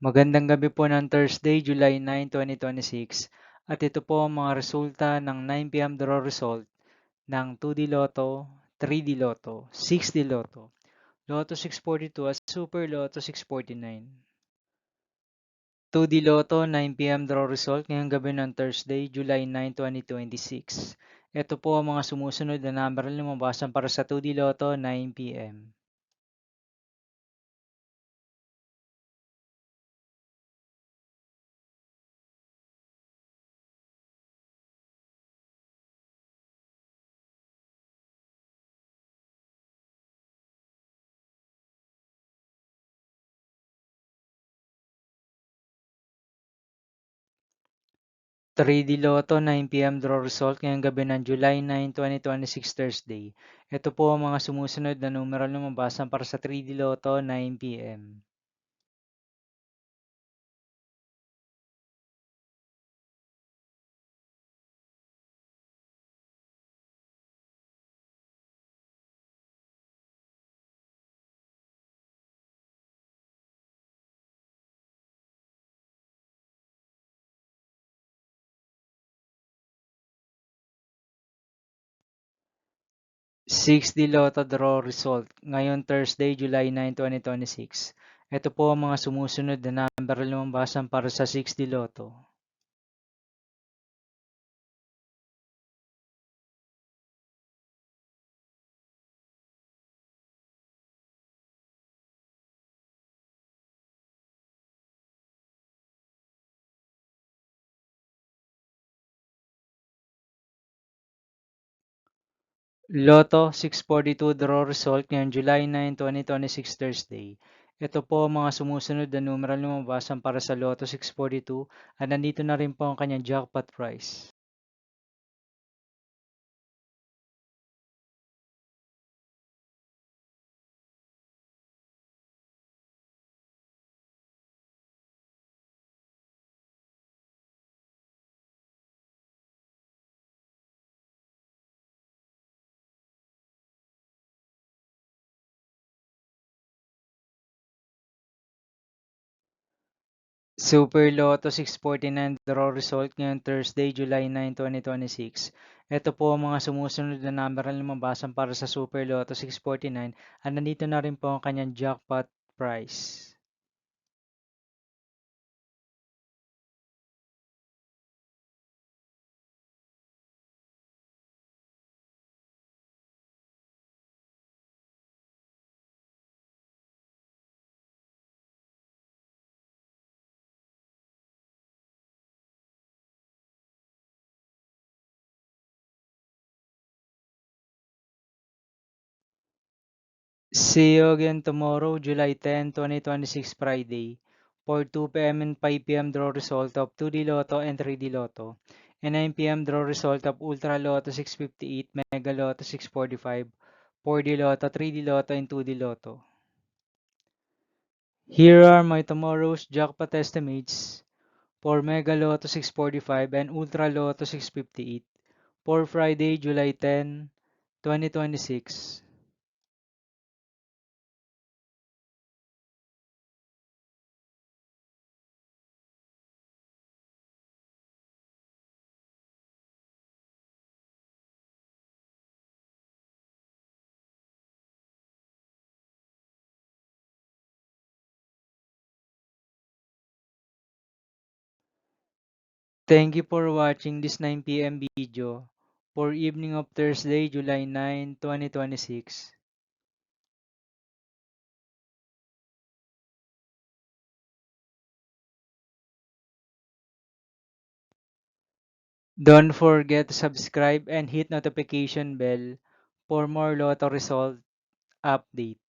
Magandang gabi po ng Thursday, July 9, 2026. At ito po ang mga resulta ng 9 PM draw result ng 2D Lotto, 3D Lotto, 6D Lotto, Lotto 642 at Super Lotto 649. 2D Lotto 9 PM draw result ngayong gabi ng Thursday, July 9, 2026. Ito po ang mga sumusunod na number na lumabasan para sa 2D Lotto 9 PM. 3D Lotto 9 PM draw result ngayong gabi ng July 9, 2026 Thursday. Ito po ang mga sumusunod na numeral na mabasan para sa 3D Lotto 9 PM. 6D Lotto draw result ngayon Thursday, July 9, 2026. Ito po ang mga sumusunod na number na lumabasan para sa 6D Lotto. 'Lotto 642 draw result ngayong July 9, 2026 Thursday. Ito po ang mga sumusunod na numeral na lumabasan para sa Lotto 642 at nandito na rin po ang kanyang jackpot prize. Super Lotto 649 draw result ngayong Thursday, July 9, 2026. Ito po ang mga sumusunod na number na lumabasan para sa Super Lotto 649 at nandito na rin po ang kanyang jackpot prize. See you again tomorrow, July 10, 2026 Friday for 2 PM and 5 PM draw result of 2D Lotto and 3D Lotto and 9 PM draw result of Ultra Lotto 658, Mega Lotto 645, 4D Lotto, 3D Lotto, and 2D Lotto. Here are my tomorrow's jackpot estimates for Mega Lotto 645 and Ultra Lotto 658 for Friday, July 10, 2026. Thank you for watching this 9 PM video for evening of Thursday, July 9, 2026. Don't forget to subscribe and hit notification bell for more Lotto result update.